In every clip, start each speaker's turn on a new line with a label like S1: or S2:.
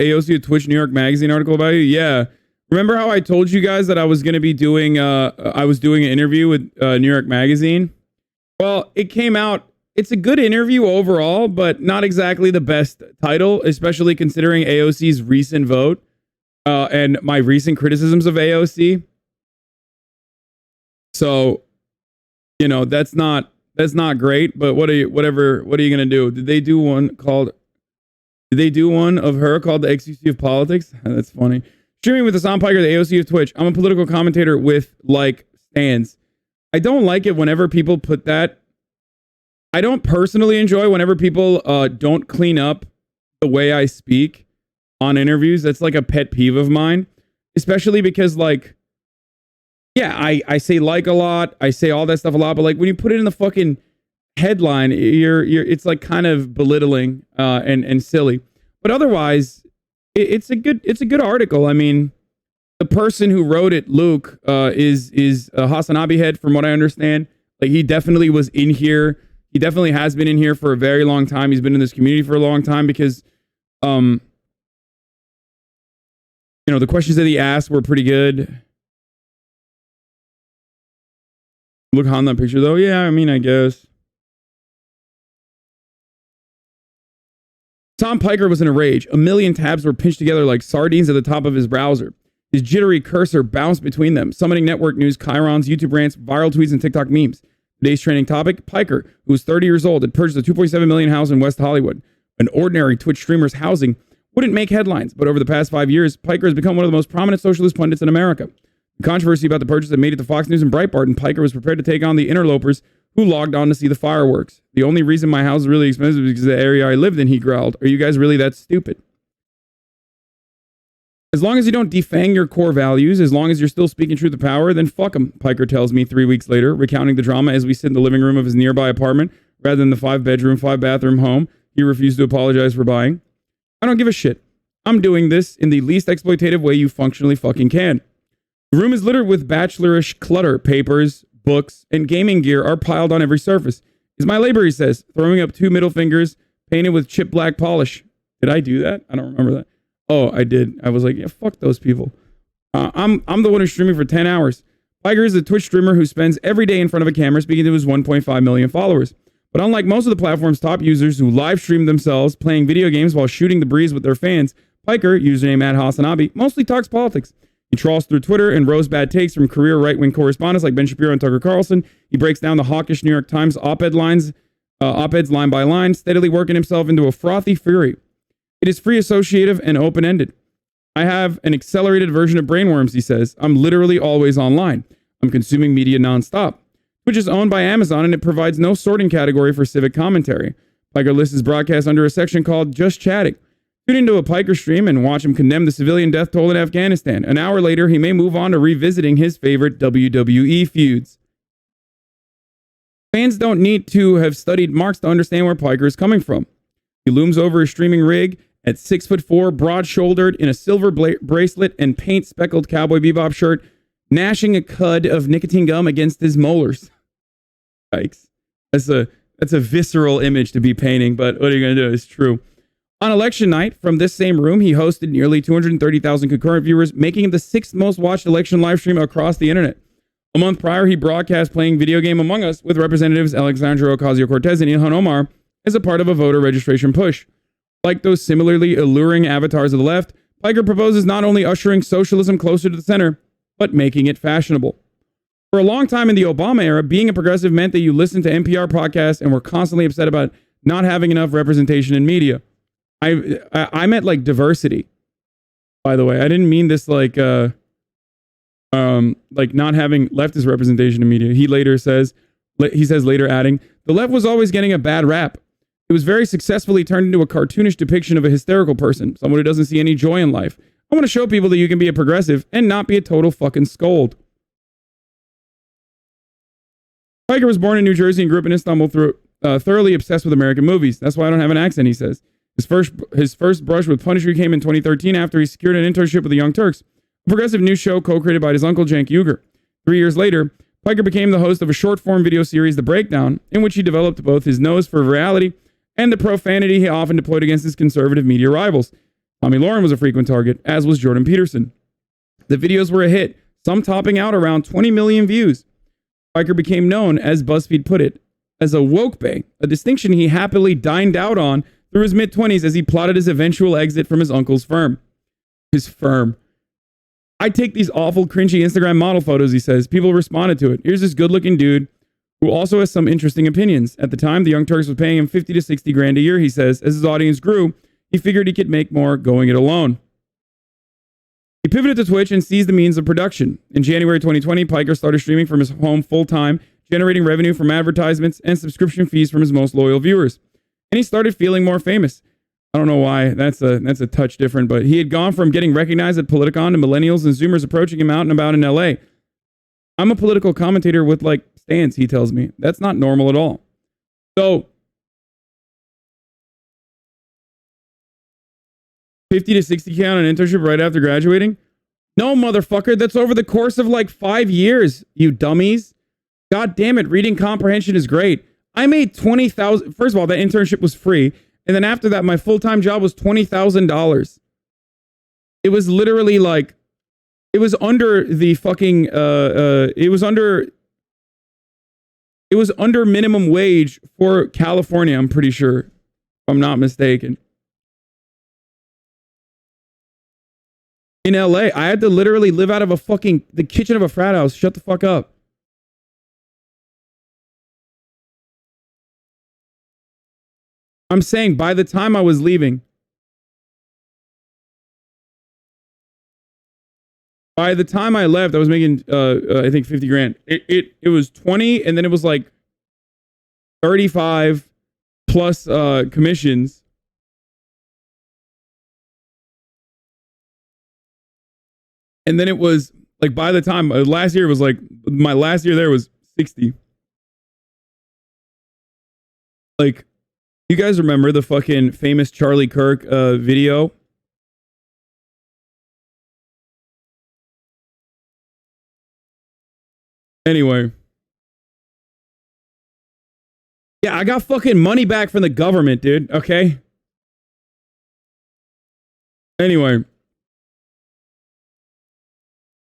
S1: AOC of Twitch New York Magazine article about you? Yeah. Remember how I told you guys that I was going to be doing, I was doing an interview with New York Magazine? Well, it came out. It's a good interview overall, but not exactly the best title, especially considering AOC's recent vote and my recent criticisms of AOC. So, you know, that's not great, but what are you going to do? Did they do one of her called the XQC of Politics? That's funny. Streaming with Hassan Piker, the AOC of Twitch. I'm a political commentator with like stands. I don't like it whenever people put that. I don't personally enjoy whenever people don't clean up the way I speak on interviews. That's like a pet peeve of mine, especially because like, yeah, I say like a lot. I say all that stuff a lot, but like when you put it in the fucking headline, it's like kind of belittling and silly. But otherwise, it's a good article. I mean, the person who wrote it, Luke, is a Hasanabi head, from what I understand. Like he definitely was in here. He definitely has been in here for a very long time. He's been in this community for a long time because, you know, the questions that he asked were pretty good. Look on that picture though. Yeah, I mean, I guess. Tom Piker was in a rage. A million tabs were pinched together like sardines at the top of his browser. His jittery cursor bounced between them, summoning network news, chyrons, YouTube rants, viral tweets, and TikTok memes. Today's trending topic, Piker, who was 30 years old, had purchased a $2.7 million house in West Hollywood. An ordinary Twitch streamer's housing wouldn't make headlines, but over the past 5 years, Piker has become one of the most prominent socialist pundits in America. The controversy about the purchase had made it to Fox News and Breitbart, and Piker was prepared to take on the interlopers who logged on to see the fireworks. The only reason my house is really expensive is because of the area I lived in, he growled. Are you guys really that stupid? As long as you don't defang your core values, as long as you're still speaking truth to power, then fuck him, Piker tells me 3 weeks later, recounting the drama as we sit in the living room of his nearby apartment rather than the 5-bedroom, 5-bathroom home he refused to apologize for buying. I don't give a shit. I'm doing this in the least exploitative way you functionally fucking can. The room is littered with bachelorish clutter. Papers, books, and gaming gear are piled on every surface. It's my labor, he says, throwing up 2 middle fingers painted with chip black polish. Did I do that? I don't remember that. Oh, I did. I was like, yeah, fuck those people. I'm the one who's streaming for 10 hours. Piker is a Twitch streamer who spends every day in front of a camera speaking to his 1.5 million followers. But unlike most of the platform's top users who live stream themselves playing video games while shooting the breeze with their fans, Piker, username @Hasanabi, mostly talks politics. He trawls through Twitter and roasts bad takes from career right-wing correspondents like Ben Shapiro and Tucker Carlson. He breaks down the hawkish New York Times op-eds line by line, steadily working himself into a frothy fury. It is free associative and open-ended. I have an accelerated version of Brainworms, he says. I'm literally always online. I'm consuming media nonstop. Twitch is owned by Amazon and it provides no sorting category for civic commentary. Piker lists his broadcast under a section called Just Chatting. Tune into a Piker stream and watch him condemn the civilian death toll in Afghanistan. An hour later, he may move on to revisiting his favorite WWE feuds. Fans don't need to have studied Marx to understand where Piker is coming from. He looms over his streaming rig at 6'4", broad-shouldered, in a silver bracelet and paint-speckled Cowboy Bebop shirt, gnashing a cud of nicotine gum against his molars. Yikes. That's a visceral image to be painting, but what are you going to do? It's true. On election night, from this same room, he hosted nearly 230,000 concurrent viewers, making him the 6th most watched election live stream across the internet. A month prior, he broadcast playing video game Among Us with Representatives Alexandria Ocasio-Cortez and Ilhan Omar as a part of a voter registration push. Like those similarly alluring avatars of the left, Piker proposes not only ushering socialism closer to the center, but making it fashionable. For a long time in the Obama era, being a progressive meant that you listened to NPR podcasts and were constantly upset about not having enough representation in media. I meant like diversity, by the way. I didn't mean this like not having leftist representation in media. He says later adding, the left was always getting a bad rap. It was very successfully turned into a cartoonish depiction of a hysterical person, someone who doesn't see any joy in life. I want to show people that you can be a progressive and not be a total fucking scold. Piker was born in New Jersey and grew up in Istanbul, thoroughly obsessed with American movies. That's why I don't have an accent, he says. His first brush with Punisher came in 2013 after he secured an internship with the Young Turks, a progressive news show co-created by his uncle Cenk Uygur. 3 years later, Piker became the host of a short-form video series, The Breakdown, in which he developed both his nose for virality and the profanity he often deployed against his conservative media rivals. Tomi Lahren was a frequent target, as was Jordan Peterson. The videos were a hit, some topping out around 20 million views. Piker became known, as BuzzFeed put it, as a woke bae, a distinction he happily dined out on through his mid-20s as he plotted his eventual exit from his uncle's firm. His firm. I take these awful, cringy Instagram model photos, he says. People responded to it. Here's this good-looking dude who also has some interesting opinions. At the time, the Young Turks was paying him 50 to 60 grand a year, he says. As his audience grew, he figured he could make more going it alone. He pivoted to Twitch and seized the means of production. In January 2020, Piker started streaming from his home full-time, generating revenue from advertisements and subscription fees from his most loyal viewers. And he started feeling more famous. I don't know why, that's a touch different, but he had gone from getting recognized at Politicon to millennials and Zoomers approaching him out and about in LA. I'm a political commentator with like stance, he tells me. That's not normal at all. So 50 to 60K on an internship right after graduating? No, motherfucker, that's over the course of like 5 years, you dummies. God damn it, reading comprehension is great. I made $20,000. First of all, that internship was free. And then after that, my full-time job was $20,000. It was literally like, it was under the fucking, it was under minimum wage for California, I'm pretty sure, if I'm not mistaken. In LA, I had to literally live out of the kitchen of a frat house. Shut the fuck up. I'm saying by the time I was leaving, by the time I left, I was making, I think 50 grand. It was 20 and then it was like 35 plus commissions. And then it was like by the time last year was like my last year there was 60. Like, you guys remember the fucking famous Charlie Kirk video? Anyway. Yeah, I got fucking money back from the government, dude. Okay. Anyway.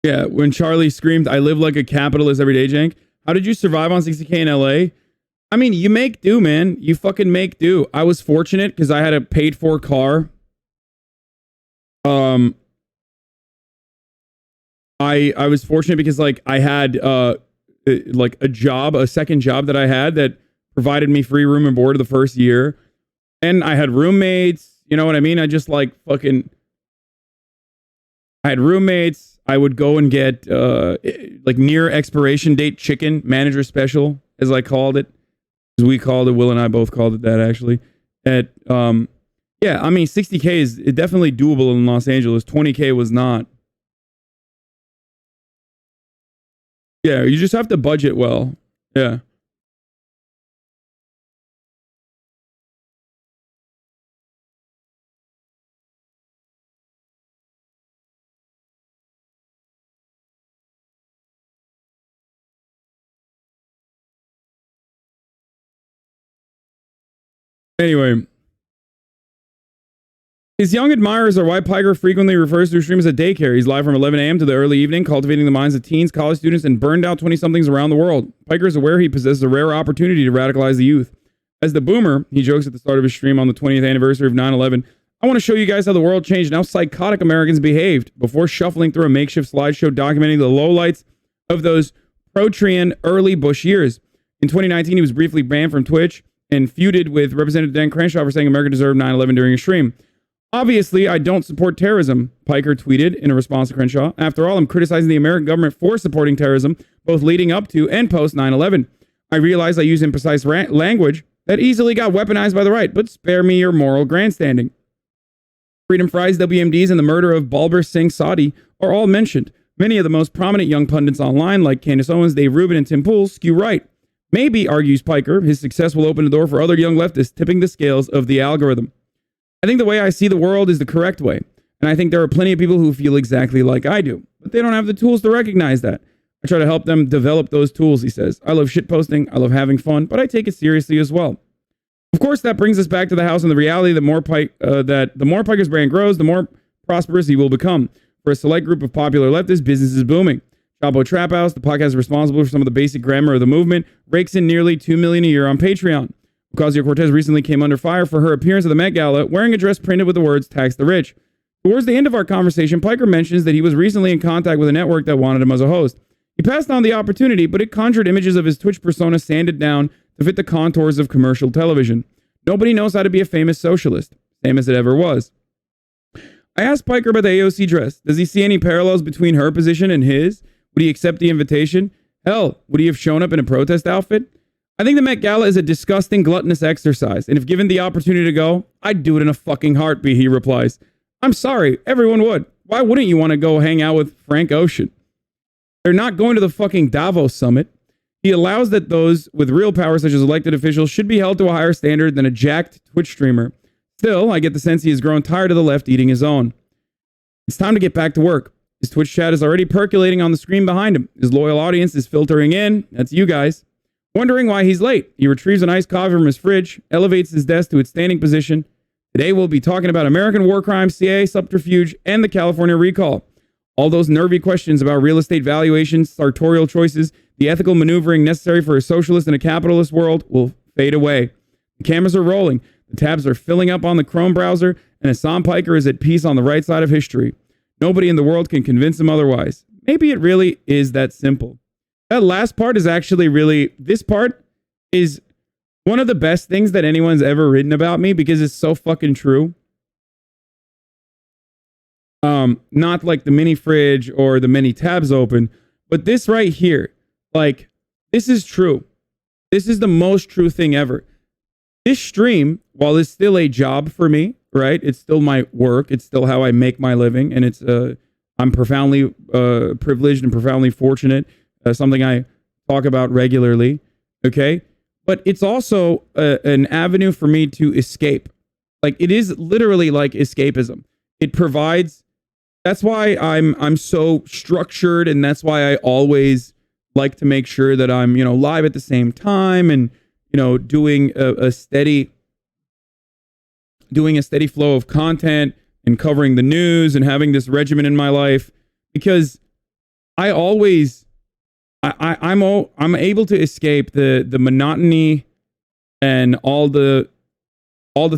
S1: Yeah, when Charlie screamed, "I live like a capitalist every day, Jank." How did you survive on 60K in LA? I mean, you make do, man. You fucking make do. I was fortunate because I had a paid for car. I was fortunate because like I had like a second job that I had that provided me free room and board the first year. And I had roommates, you know what I mean? I just like fucking I had roommates. I would go and get like near expiration date chicken, manager special, as I called it. As we called it, Will and I both called it that actually. At yeah, I mean 60K is definitely doable in Los Angeles. 20K was not. Yeah, you just have to budget well. Yeah. Anyway, his young admirers are why Piker frequently refers to his stream as a daycare. He's live from 11 a.m. to the early evening, cultivating the minds of teens, college students, and burned out 20-somethings around the world. Piker is aware he possesses a rare opportunity to radicalize the youth. As the boomer, he jokes at the start of his stream on the 20th anniversary of 9/11, "I want to show you guys how the world changed and how psychotic Americans behaved," before shuffling through a makeshift slideshow documenting the lowlights of those Protrian early Bush years. In 2019, he was briefly banned from Twitch and feuded with Representative Dan Crenshaw for saying America deserved 9/11 during a stream. "Obviously, I don't support terrorism," Piker tweeted in a response to Crenshaw. "After all, I'm criticizing the American government for supporting terrorism, both leading up to and post 9/11. I realize I use imprecise language that easily got weaponized by the right, but spare me your moral grandstanding. Freedom Fries, WMDs, and the murder of Balbir Singh Sadi are all mentioned. Many of the most prominent young pundits online, like Candace Owens, Dave Rubin, and Tim Pool, skew right. Maybe, argues Piker, his success will open the door for other young leftists, tipping the scales of the algorithm. I think the way I see the world is the correct way, and I think there are plenty of people who feel exactly like I do, but they don't have the tools to recognize that. I try to help them develop those tools," he says. "I love shitposting, I love having fun, but I take it seriously as well." Of course, that brings us back to the house and the reality that the more Piker's brand grows, the more prosperous he will become. For a select group of popular leftists, business is booming. Chapo Trap House, the podcast responsible for some of the basic grammar of the movement, rakes in nearly $2 million a year on Patreon. Ocasio-Cortez recently came under fire for her appearance at the Met Gala wearing a dress printed with the words "Tax the Rich." Towards the end of our conversation, Piker mentions that he was recently in contact with a network that wanted him as a host. He passed on the opportunity, but it conjured images of his Twitch persona sanded down to fit the contours of commercial television. Nobody knows how to be a famous socialist, same as it ever was. I asked Piker about the AOC dress. Does he see any parallels between her position and his? Would he accept the invitation? Hell, would he have shown up in a protest outfit? I think the Met Gala is a disgusting, gluttonous exercise, and if given the opportunity to go, I'd do it in a fucking heartbeat, he replies. I'm sorry, everyone would. Why wouldn't you want to go hang out with Frank Ocean? They're not going to the fucking Davos summit. He allows that those with real power, such as elected officials, should be held to a higher standard than a jacked Twitch streamer. Still, I get the sense he has grown tired of the left eating his own. It's time to get back to work. His Twitch chat is already percolating on the screen behind him. His loyal audience is filtering in. That's you guys. Wondering why he's late. He retrieves an iced coffee from his fridge, elevates his desk to its standing position. Today we'll be talking about American war crimes, CIA subterfuge, and the California recall. All those nervy questions about real estate valuations, sartorial choices, the ethical maneuvering necessary for a socialist and a capitalist world will fade away. The cameras are rolling. The tabs are filling up on the Chrome browser, and Hasan Piker is at peace on the right side of history. Nobody in the world can convince him otherwise. Maybe it really is that simple. That last part is actually really, this part is one of the best things that anyone's ever written about me because it's so fucking true. Not like the mini fridge or the many tabs open, but this right here, like, this is true. This is the most true thing ever. This stream, while it's still a job for me, right? It's still my work. It's still how I make my living. And it's, I'm profoundly privileged and profoundly fortunate. Something I talk about regularly. Okay. But it's also an avenue for me to escape. Like, it is literally like escapism. It provides, that's why I'm so structured, and that's why I always like to make sure that I'm, live at the same time and, doing a steady flow of content and covering the news and having this regimen in my life, because I always I'm able to escape the monotony and all the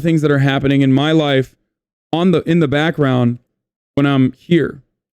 S1: things that are happening in my life in the background when I'm here.